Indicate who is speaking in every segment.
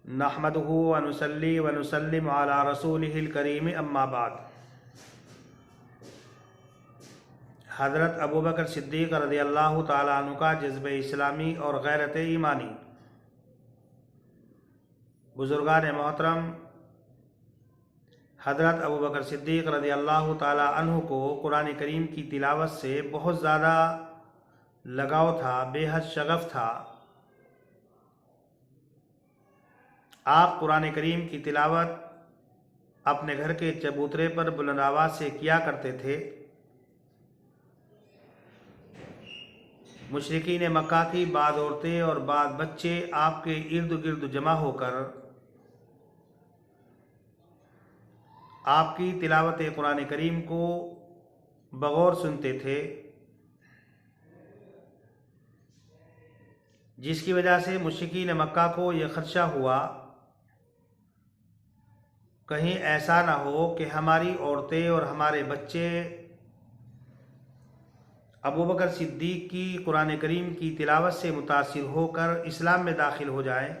Speaker 1: नहमदुहु व नुसल्ली व नुसल्लिम अला रसूलिहिल करीम अम्मा बाद। हज़रत अबू बकर सिद्दीक़ रज़ियल्लाहु ताला अन्हु का जज़्ब इस्लामी और गैरत ईमानी। बुज़ुर्गान मोहतरम, हज़रत अबू बकर सिद्दीक़ रज़ियल्लाहु ताला अन्हु को कुरान करीम की तिलावत से बहुत ज़्यादा लगाव था, बेहद शगफ़ था। आप कुरान करीम की तिलावत अपने घर के चबूतरे पर बुलंद आवाज़ से किया करते थे। मुशरिकीन मक्का की बाद औरतें और बाद बच्चे आपके इर्द गिर्द जमा होकर आपकी तिलावत कुरान करीम को बगौर सुनते थे, जिसकी वजह से मुशरिकीन मक्का को यह खदशा हुआ कहीं ऐसा ना हो कि हमारी औरतें और हमारे बच्चे अबू बकर सिद्दीक़ की कुरान करीम की तिलावत से मुतासिर होकर इस्लाम में दाखिल हो जाएं।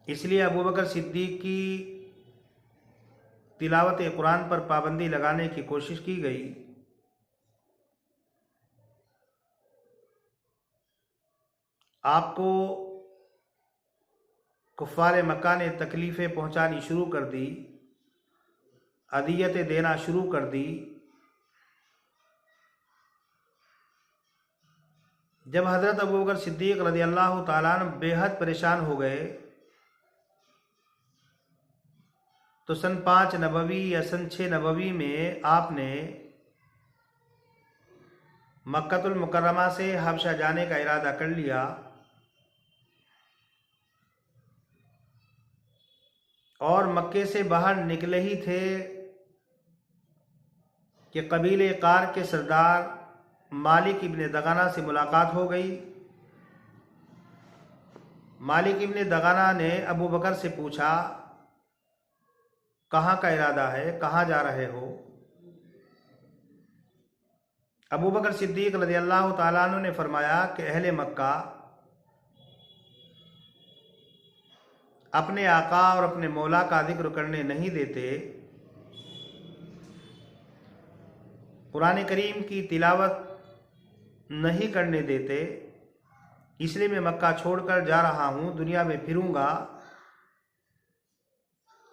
Speaker 1: इसलिए अबू बकर सिद्दीक़ की तिलावत कुरान पर पाबंदी लगाने की कोशिश की गई। आपको कुफ़ार मक्का ने तकलीफ़ें पहुंचानी शुरू कर दी, अदियतें देना शुरू कर दी। जब हज़रत अबू बकर सिद्दीक़ रज़ियल्लाहु ताला अन्हु बेहद परेशान हो गए तो सन 5 नबवी या सन 6 नबवी में आपने मक्कतुल मुकर्रमा से हबशा जाने का इरादा कर लिया और मक्के से बाहर निकले ही थे कि कबीले कार के सरदार मालिक इब्ने दगाना से मुलाकात हो गई। मालिक इब्ने दगाना ने अबू बकर से पूछा, कहाँ का इरादा है, कहाँ जा रहे हो? अबू बकर सिद्दीक़ रज़ियल्लाहु ताला अन्हु ने फरमाया कि अहले मक्का अपने आका और अपने मौला का जिक्र करने नहीं देते, कुरान करीम की तिलावत नहीं करने देते, इसलिए मैं मक्का छोड़कर जा रहा हूँ, दुनिया में फिरूंगा,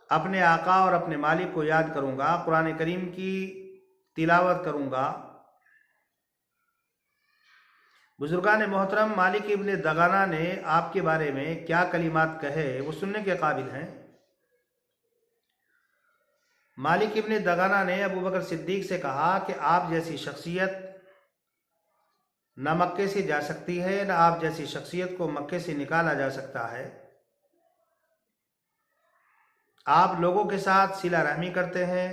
Speaker 1: अपने आका और अपने मालिक को याद करूँगा, कुरान करीम की तिलावत करूँगा। बुजुर्गान मोहतरम, मालिक इब्ने दगाना ने आपके बारे में क्या कलिमात कहे वो सुनने के काबिल हैं। मालिक इब्ने दगाना ने अबू बकर सिद्दीक़ से कहा कि आप जैसी शख्सियत न मक्के से जा सकती है, न आप जैसी शख्सियत को मक्के से निकाला जा सकता है। आप लोगों के साथ सिला रहमी करते हैं,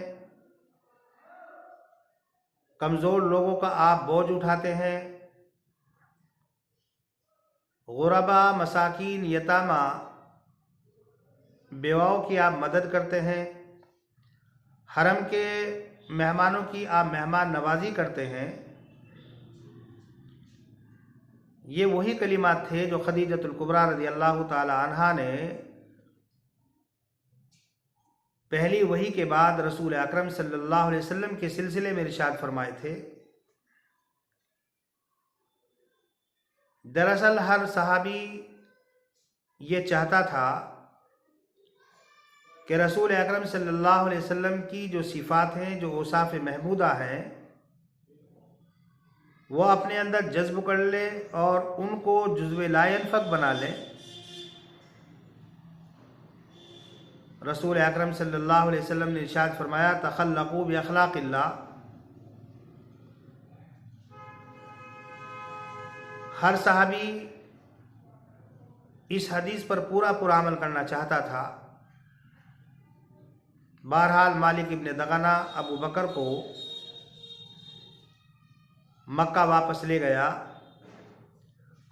Speaker 1: कमज़ोर लोगों का आप बोझ उठाते हैं, गुरबा, मसाकीन, यतामा, बेवाओं की आप मदद करते हैं, हरम के मेहमानों की आप मेहमान नवाजी करते हैं। ये वही कलिमात थे जो खदीजतुल कुबरा रज़ियल्लाहु ताला अन्हा ने पहली वही के बाद रसूल अकरम सल्लल्लाहु अलैहि वसल्लम के सिलसिले में इरशाद फरमाए थे। दरअसल हर सहाबी ये चाहता था कि रसूल अकरम सल्लल्लाहु अलैहि वसल्लम की जो सिफ़ात हैं, जो औसाफ़ महमूदा हैं, वो अपने अंदर जज्ब कर ले और उनको जुज़्वे लायनफ़क बना ले। रसूल अकरम सल्लल्लाहु अलैहि वसल्लम ने इरशाद फरमाया, तख़ल्लक़ू बि अख़लाक़िल्लाह। हर सहाबी इस हदीस पर पूरा पूरा अमल करना चाहता था। बहरहाल मालिक इब्ने दगाना अबू बकर को मक्का वापस ले गया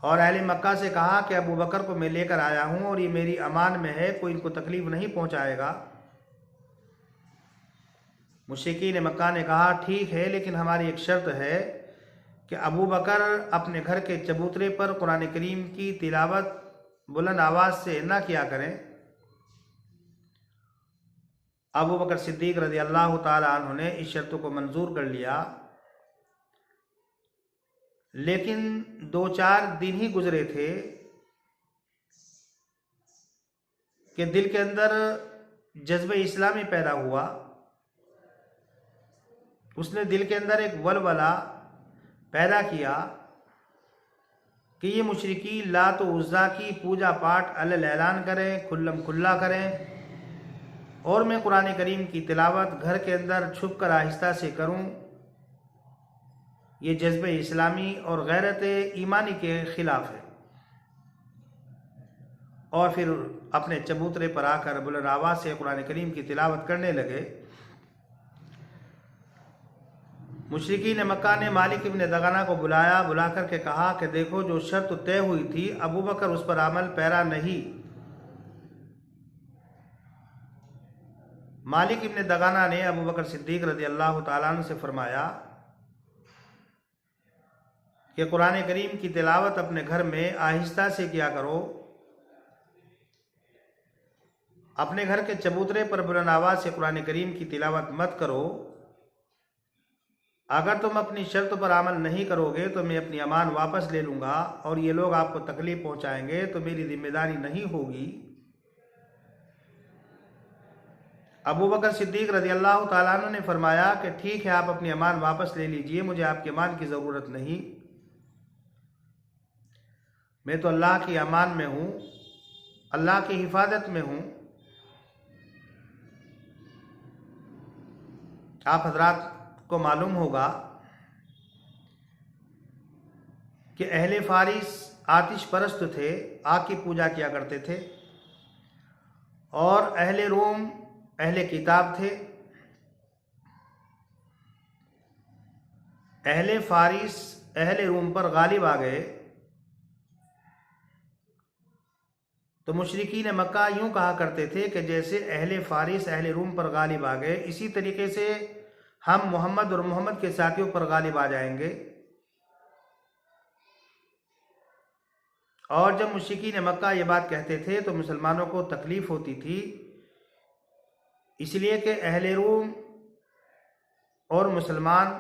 Speaker 1: और अहले मक्का से कहा कि अबू बकर को मैं लेकर आया हूँ और ये मेरी अमान में है, कोई इनको तकलीफ़ नहीं पहुँचाएगा। मुशरिकीन मक्का ने कहा, ठीक है, लेकिन हमारी एक शर्त है कि अबू बकर अपने घर के चबूतरे पर कुरान करीम की तिलावत बुलंद आवाज़ से ना किया करें। अबू बकर सिद्दीक रज़ी अल्लाह ताला अन्हु ने इस शर्त को मंजूर कर लिया, लेकिन 2-4 दिन ही गुजरे थे कि दिल के अंदर जज्बे इस्लामी पैदा हुआ। उसने दिल के अंदर एक वलवला पैदा किया कि ये मुशरिकी लात व उज़्ज़ा की पूजा पाठ अलल ऐलान करें, खुल्लम खुल्ला करें, और मैं कुरान करीम की तिलावत घर के अंदर छुप कर आहिस्ता से करूं। ये जज्बे इस्लामी और गैरत ईमानी के ख़िलाफ़ है। और फिर अपने चबूतरे पर आकर बुलंद आवाज़ से कुरान करीम की तिलावत करने लगे। मुशरिकीन मक्का ने मालिक इब्न दगाना को बुलाया, बुला कर के कहा कि देखो, जो शर्त तय हुई थी अबू बकर उस पर अमल पैरा नहीं। मालिक इब्न दगाना ने अबू बकर सिद्दीक रज़ी अल्लाह ताला अन्हु से फरमाया कि कुरान करीम की तिलावत अपने घर में आहिस्ता से किया करो, अपने घर के चबूतरे पर बुलंद आवाज़ से कुरान करीम की तिलावत मत करो। अगर तुम अपनी शर्त पर अमल नहीं करोगे तो मैं अपनी अमान वापस ले लूँगा और ये लोग आपको तकलीफ़ पहुँचाएंगे तो मेरी जिम्मेदारी नहीं होगी। अबू बकर सिद्दीक रज़ी अल्लाह ताला अन्हु ने फरमाया कि ठीक है, आप अपनी अमान वापस ले लीजिए, मुझे आपकी अमान की ज़रूरत नहीं। मैं तो अल्लाह की अमान में हूँ, अल्लाह की हिफाजत में हूँ। आप हजरात को मालूम होगा कि अहले फारिस आतिश परस्त थे, आग की पूजा किया करते थे, और अहले रोम अहले किताब थे। अहले फारिस अहले रोम पर गालिब आ गए तो मुशरिकीन मक्का यूं कहा करते थे कि जैसे अहले फारिस अहले रोम पर गालिब आ गए, इसी तरीके से हम मोहम्मद और मोहम्मद के साथियों पर गालिब आ जाएंगे। और जब मुशरिकीन मक्का ये बात कहते थे तो मुसलमानों को तकलीफ़ होती थी, इसलिए कि अहले रोम और मुसलमान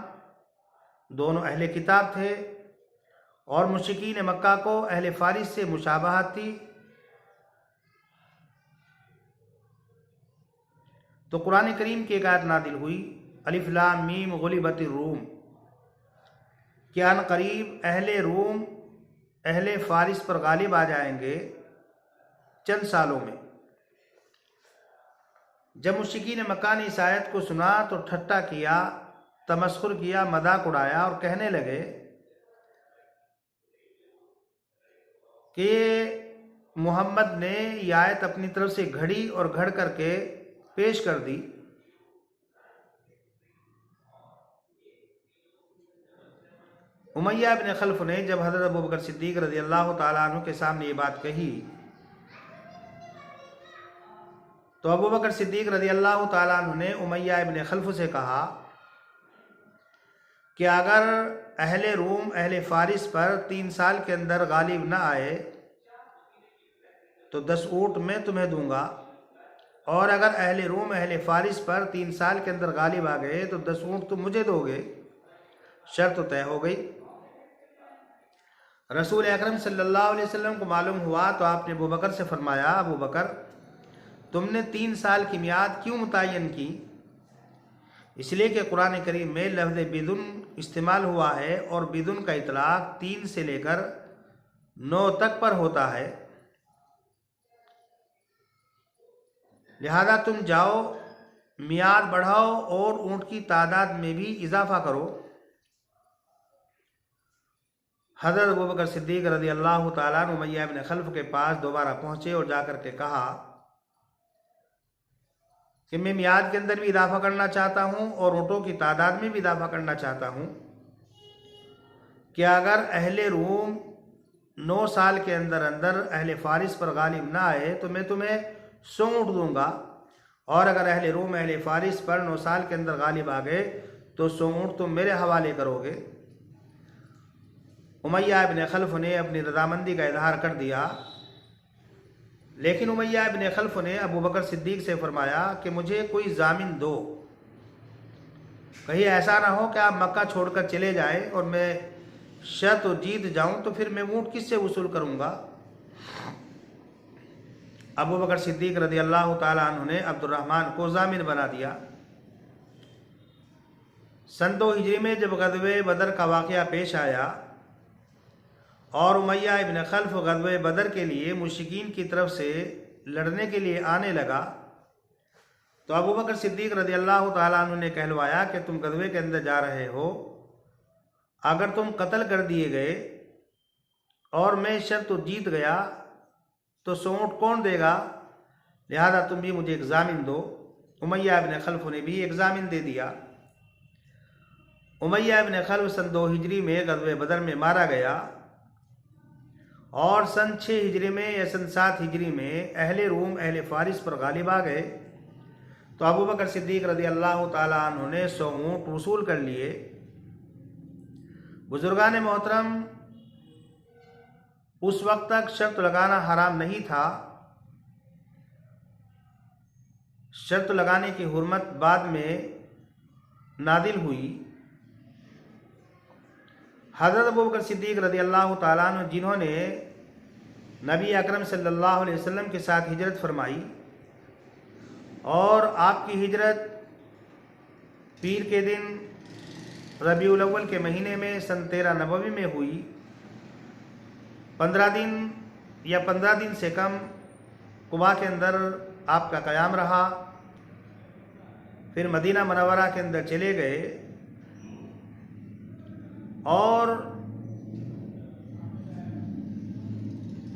Speaker 1: दोनों अहले किताब थे और मुशरिकीन मक्का को अहले फारिस से मुशाबहत थी। तो कुरान करीम की एक आयत नादिल हुई, अलिफ लाम मीम गुलिबतिर रूम, कि अन करीब अहले रोम अहले फारिस पर गालिब आ जाएंगे चंद सालों में। जब मुशरिकीन मक्का ने इस आयत को सुना तो ठट्टा किया, तमस्खुर किया, मजाक उड़ाया और कहने लगे कि मोहम्मद ने यह आयत अपनी तरफ से घड़ी और घड़ करके पेश कर दी। उमय्या बिन खल्फ ने जब हज़रत अबू बकर सिद्दीक रज़ी अल्लाह ताला अन्हु के सामने ये बात कही तो अबू बकर सिद्दीक रज़ी अल्लाह ताला अन्हु ने उमय्या बिन खल्फ से कहा कि अगर अहले रूम अहले फारिस पर 3 साल के अंदर गालिब न आए तो 10 ऊँट मैं तुम्हें दूंगा, और अगर अहले रूम अहले फारिस पर 3 साल के अंदर गालिब आ गए तो 10 ऊँट तुम मुझे दोगे। शर्त तो तय हो गई। रसूल अकरम सल्लल्लाहु अलैहि वसल्लम को मालूम हुआ तो आपने अबू बकर से फरमाया, अबू बकर, तुमने 3 साल की मियाद क्यों मुतय्यन की? इसलिए कि कुरान करीम में लफ्ज़ बिदुन इस्तेमाल हुआ है और बिदुन का इतलाक़ 3 से लेकर 9 तक पर होता है। लिहाजा तुम जाओ, मियाद बढ़ाओ और ऊँट की तादाद में भी इजाफा करो। हज़रत अबू बकर सिद्दीक रज़ी अल्लाह ताला अन्हु उमय्या बिन खल्फ के पास दोबारा पहुँचे और जाकर के कहा कि मैं मियाद के अंदर भी इजाफा करना चाहता हूँ और ऊँटों की तादाद में भी इजाफा करना चाहता हूँ कि अगर अहले रूम 9 साल के अंदर अंदर अहले फारिस पर गालिब ना आए तो मैं तुम्हें 100 ऊँट दूंगा, और अगर अहले रूम अहले फारिस पर 9 साल के अंदर गालिब आ गए तो 100 ऊँट तुम मेरे हवाले करोगे। उमैया इब्न खल्फ ने अपनी रजामंदी का इजहार कर दिया, लेकिन उमैया इब्न खल्फ ने अबू बकर सिद्दीक से फरमाया कि मुझे कोई जामिन दो, कहीं ऐसा ना हो कि आप मक्का छोड़कर चले जाए और मैं शर्त जीत जाऊं तो फिर मैं ऊँट किससे वसूल करूंगा। अबू बकर सिद्दीक रज़ी अल्लाह ताला अन्हु ने अब्दुर्रहमान को जामिन बना दिया। सन 2 हिजरी में जब ग़ज़वे बदर का वाक़या पेश आया और उमैया इब्न खल्फ ग़ज़वे बदर के लिए मुश्रिकीन की तरफ से लड़ने के लिए आने लगा, तो अबू बकर सिद्दीक रज़ी अल्लाह ताला अन्हु ने कहलवाया कि तुम ग़ज़वे के अंदर जा रहे हो, अगर तुम कत्ल कर दिए गए और मैं शर्त जीत गया तो ऊँट कौन देगा, लिहाजा तुम भी मुझे एक जामिन दो। उमैया इब्न खल्फ ने भी एक जामिन दे दिया। उमैया इब्न खल्फ सन 2 हिजरी में ग़ज़वे बदर में मारा गया और सन 6 हिजरी में या सन 7 हिजरी में अहले रूम अहले फारिस पर गालिब आ गए, तो अबू बकर सिद्दीक रज़ी अल्लाह ताला अन्हु ने 100 ऊँट वसूल कर लिए। बुजुर्गान मोहतरम, उस वक्त तक शर्त लगाना हराम नहीं था। शर्त लगाने की हुर्मत बाद में नादिल हुई। हज़रत अबू बकर सिद्दीक रज़ी अल्लाह ताला अन्हु, जिन्होंने नबी अकरम सल्लल्लाहु अलैहि वसल्लम के साथ हिजरत फरमाई और आपकी हिजरत पीर के दिन रबीउल अव्वल के महीने में सन 13 नबवी में हुई, 15 दिन या 15 दिन से कम कुबा के अंदर आपका क़याम रहा। फिर मदीना मनव्वरा के अंदर चले गए और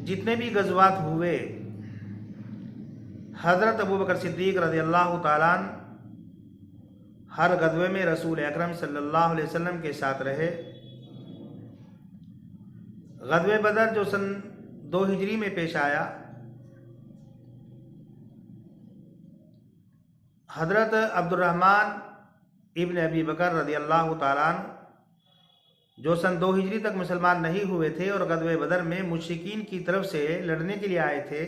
Speaker 1: जितने भी गज़वात हुए हज़रत अबू बकर सिद्दीक रज़ी अल्लाह ताला अन्हु हर ग़ज़वे में रसूल अकरम सल्लल्लाहु अलैहि वसल्लम के साथ रहे। ग़ज़वे बदर जो सन 2 हिजरी में पेश आया, हज़रत अब्दुर्रहमान इब्न अबी बकर रज़ी अल्लाह ताला अन्हु जो सन 2 हिजरी तक मुसलमान नहीं हुए थे और ग़ज़वे बदर में मुश्रिकीन की तरफ से लड़ने के लिए आए थे,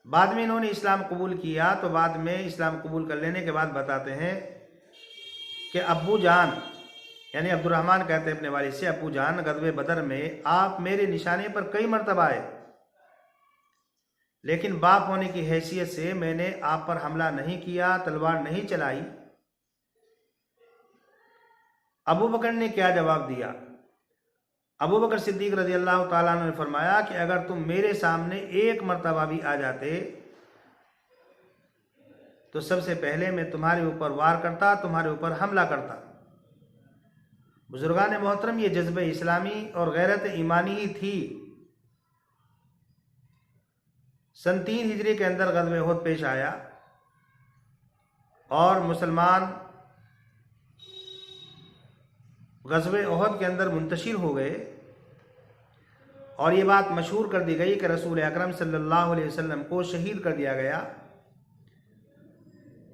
Speaker 1: बाद में इन्होंने इस्लाम कबूल किया। तो बाद में इस्लाम कबूल कर लेने के बाद बताते हैं कि अब्बू जान, यानी अब्दुर्रहमान कहते हैं अपने वालिद से, अब्बू जान, ग़ज़वे बदर में आप मेरे निशाने पर कई मरतबा आए, लेकिन बाप होने की हैसियत से मैंने आप पर हमला नहीं किया, तलवार नहीं चलाई। अबू बकर ने क्या जवाब दिया? अबू बकर सिद्दीक रज़ी अल्लाह ताला अन्हु ने फरमाया कि अगर तुम मेरे सामने एक मरतबा भी आ जाते तो सबसे पहले मैं तुम्हारे ऊपर वार करता, तुम्हारे ऊपर हमला करता। बुजुर्गान मोहतरम, ये जज्बे इस्लामी और गैरत ईमानी ही थी। सन 3 हिजरी के अंदर ग़ज़वे उहद पेश आया और मुसलमान ग़ज़वे उहद के अंदर मुंतशिर हो गए और ये बात मशहूर कर दी गई कि रसूल अकरम सल्लल्लाहु अलैहि वसल्लम को शहीद कर दिया गया।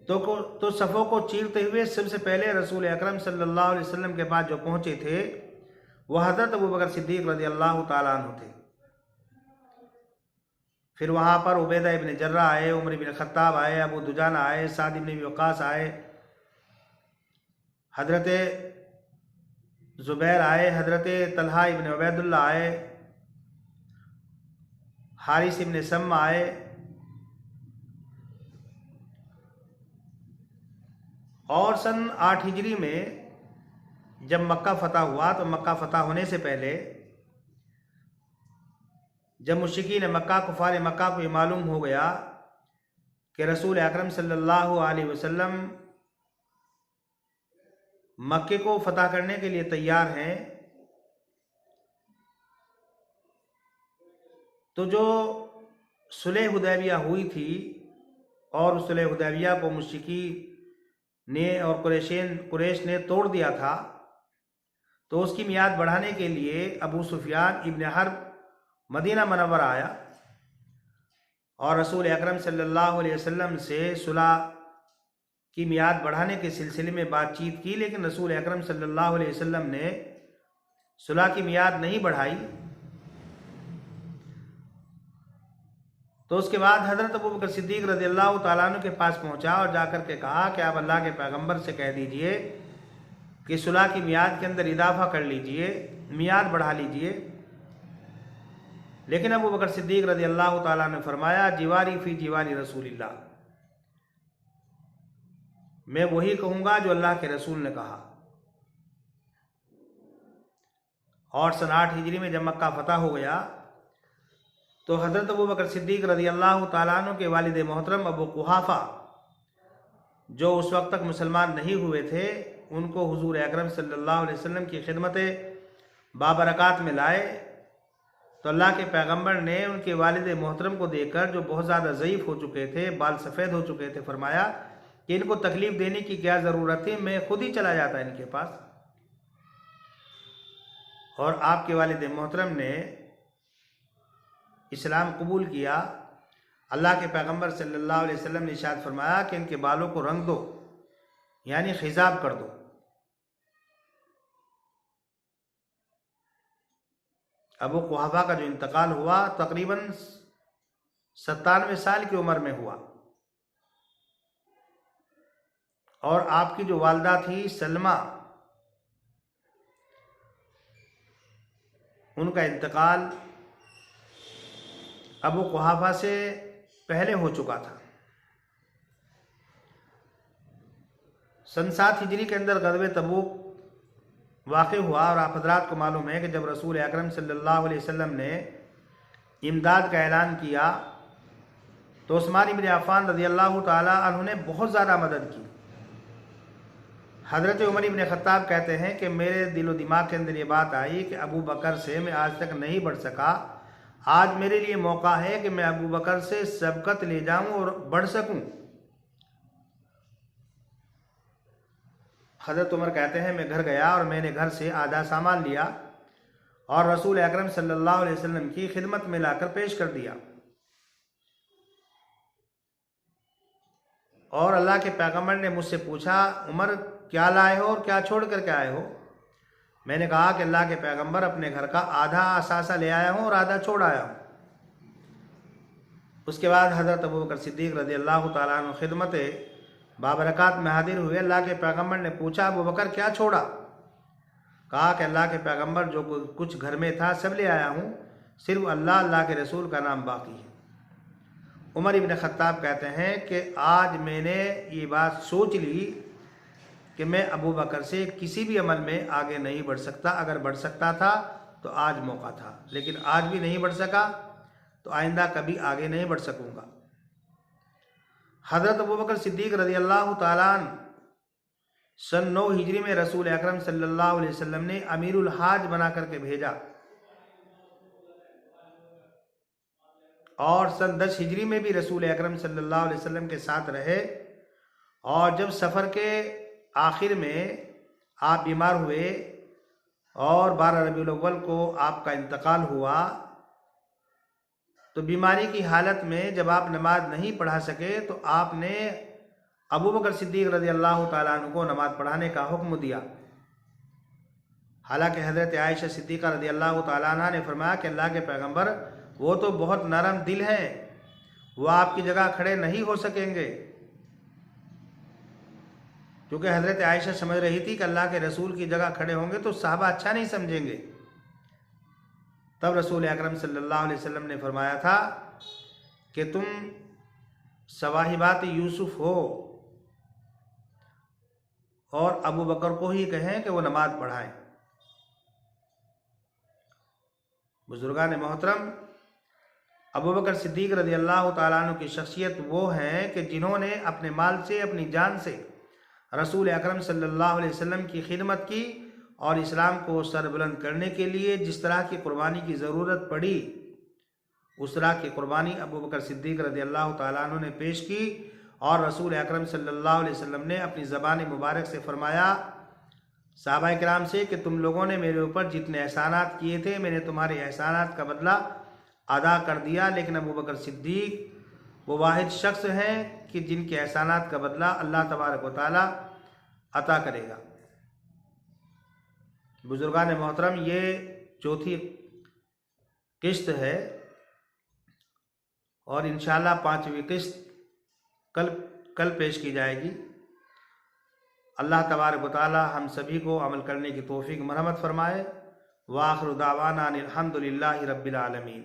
Speaker 1: तो सफ़ों को चीरते हुए सबसे पहले रसूल अकरम सल्लल्लाहु अलैहि वसल्लम के पास जो पहुँचे थे वह हज़रत अबू बकर सिद्दीक रज़ी अल्लाह ताला अन्हु थे। फिर वहाँ पर उबैदा इब्न जर्राह आए, उमर इब्न खत्ताब आए, अबू दुजाना आए, साद इब्न अबी वक़ास आए, हज़रत ज़ुबैर आए, हज़रत तलहा इब्न उबैदुल्लाह आए, हारिस इब्न सम्मा आए और सन 8 हिजरी में जब मक्का फ़तह हुआ तो मक्का फ़तह होने से पहले जब मुश्रिकीन मक्का कुफ़ार मक्का को ये मालूम हो गया कि रसूल अकरम सल्लल्लाहु अलैहि वसल्लम मक्के को फ़तह करने के लिए तैयार हैं, तो जो सुलह हुदैबिया हुई थी और सुलह हुदैबिया को मुश्रिकी ने और कुरैश ने तोड़ दिया था, तो उसकी मियाद बढ़ाने के लिए अबू सुफियान इब्न हर्ब मदीना मनव्वरा आया और रसूल अकरम सल्लल्लाहु अलैहि वसल्लम से सुलह की मियाद बढ़ाने के सिलसिले में बातचीत की, लेकिन रसूल अकरम सल्लल्लाहु अलैहि वसल्लम ने सुलह की मियाद नहीं बढ़ाई। तो उसके बाद हज़रत अबू बकर सिद्दीक़ रज़ियल्लाहु ताला अन्हु के पास पहुंचा और जाकर के कहा कि आप अल्लाह के पैगंबर से कह दीजिए कि सुलह की मियाद के अंदर इजाफा कर लीजिए, मियाद बढ़ा लीजिए। लेकिन अबू बकर सिद्दीक़ रज़ियल्लाहु ताला ने फरमाया, जिवारी फ़ी जिवारी रसूलिल्लाह, मैं वही कहूँगा जो अल्लाह के रसूल ने कहा। और सन 8 हिजरी में जब मक्का फतह हो गया तो हज़रत अबू बकर सिद्दीक़ रज़ियल्लाहु ताला अन्हु के वालिद मोहतरम अबू कुहाफ़ा, जो उस वक्त तक मुसलमान नहीं हुए थे, उनको हुज़ूर अकरम सल्लल्लाहु अलैहि वसल्लम की खिदमत बाबरकात में लाए। तो अल्लाह के पैगंबर ने उनके वालिद मोहतरम को देखकर, जो बहुत ज़्यादा ज़ईफ़ हो चुके थे, बाल सफ़ेद हो चुके थे, फरमाया कि इनको तकलीफ़ देने की क्या ज़रूरत है, मैं खुद ही चला जाता इनके पास। और आपके वालिद मोहतरम ने इस्लाम कबूल किया। अल्लाह के पैगंबर सल्लल्लाहु अलैहि वसल्लम ने इरशाद फरमाया कि इनके बालों को रंग दो, यानी खिजाब कर दो। अबू कुहाफा का जो इंतकाल हुआ तकरीबन 97 साल की उम्र में हुआ। और आपकी जो वालदा थी सलमा, उनका इंतकाल अबू कुहाफा से पहले हो चुका था। सन 7 हिजरी के अंदर ग़ज़वे तबूक वाक़ हुआ। और आप हज़रात को मालूम है कि जब रसूल अकरम सल्लल्लाहु अलैहि वसल्लम ने इमदाद का ऐलान किया तो उस्मान इब्न अफ़्फ़ान रज़ियल्लाहु ताला अन्हु ने बहुत ज़्यादा मदद की। हज़रत उमर इब्न ख़त्ताब कहते हैं कि मेरे दिलो दिमाग के अंदर ये बात आई कि अबू बकर से मैं आज तक नहीं बढ़ सका, आज मेरे लिए मौका है कि मैं अबू बकर से सबकत ले जाऊं और बढ़ सकूं। हज़रत उमर कहते हैं मैं घर गया और मैंने घर से आधा सामान लिया और रसूल अकरम सल्लल्लाहु अलैहि वसल्लम की खिदमत में लाकर पेश कर दिया। और अल्लाह के पैगंबर ने मुझसे पूछा, उमर क्या लाए हो और क्या छोड़ करके आए हो? मैंने कहा कि अल्लाह के पैगंबर, अपने घर का आधा असासा ले आया हूँ और आधा छोड़ आया हूँ। उसके बाद हज़रत अबू बकर सिद्दीक़ रज़ियल्लाहु ताला अन्हु खिदमत बाबरकात में हाजिर हुए। अल्लाह के पैगंबर ने पूछा, अबू बकर क्या छोड़ा? कहा कि अल्लाह के पैगंबर, जो कुछ घर में था सब ले आया हूँ, सिर्फ अल्लाह के रसूल का नाम बाकी है। उमर इब्न ख़त्ताब कहते हैं कि आज मैंने ये बात सोच ली कि मैं अबू बकर से किसी भी अमल में आगे नहीं बढ़ सकता। अगर बढ़ सकता था तो आज मौका था, लेकिन आज भी नहीं बढ़ सका तो आइंदा कभी आगे नहीं बढ़ सकूँगा। हज़रत अबू बकर सिद्दीक़ रज़ियल्लाहु ताला अन्हु सन 9 हिजरी में रसूल अकरम सल्लल्लाहु अलैहि वसल्लम ने अमीरुल हाज बना करके भेजा। और सन 10 हिजरी में भी रसूल अकरम सल्लल्लाहु अलैहि वसल्लम के साथ रहे। और जब सफ़र के आखिर में आप बीमार हुए और 12 रबीउल अव्वल को आपका इंतकाल हुआ, तो बीमारी की हालत में जब आप नमाज नहीं पढ़ा सके तो आपने अबू बकर सिद्दीक़ रज़ियल्लाहु ताला अन्हु को नमाज पढ़ाने का हुक्म दिया। हालांकि हज़रत आयशा सिद्दीक़ा रज़ियल्लाहु ताला अन्हा ने फरमाया कि अल्लाह के पैगंबर, वो तो बहुत नरम दिल है, वो आपकी जगह खड़े नहीं हो सकेंगे। क्योंकि हज़रत आयशा समझ रही थी कि अल्लाह के रसूल की जगह खड़े होंगे तो साहबा अच्छा नहीं समझेंगे। तब रसूल अकरम सल्लल्लाहु अलैहि वसल्लम ने फरमाया था कि तुम सवाहिबात यूसुफ हो और अबू बकर को ही कहें कि वो नमाज पढ़ाएं। बुजुर्गान मोहतरम, अबू बकर सिद्दीक़ रज़ियल्लाहु ताला अन्हु की शख्सियत वो हैं कि जिन्होंने अपने माल से, अपनी जान से रसूल अकरम सल्लल्लाहु अलैहि वसल्लम की खिदमत की और इस्लाम को सरबुलंद करने के लिए जिस तरह की कुर्बानी की ज़रूरत पड़ी, उस तरह की कुर्बानी अबू बकर सिद्दीक़ रज़ियल्लाहु ताला अन्हु ने पेश की। और रसूल अकरम सल्लल्लाहु अलैहि वसल्लम ने अपनी ज़बान मुबारक से फरमाया सहाबा किराम से कि तुम लोगों ने मेरे ऊपर जितने एहसानात किए थे, मैंने तुम्हारे एहसानात का बदला अदा कर दिया। लेकिन अबू बकर सिद्दीक़ वो वाहिद शख्स हैं कि जिनके एहसानात का बदला अल्लाह तबारक व तआला अता करेगा। बुजुर्गान मोहतरम, ये चौथी किस्त है और इंशाअल्लाह पांचवी किस्त कल पेश की जाएगी। अल्लाह तबारक व तआला हम सभी को अमल करने की तौफीक मरहमत फरमाए। व आखिर दावाना अनिल हम्दुलिल्लाहि रब्बिल आलमीन।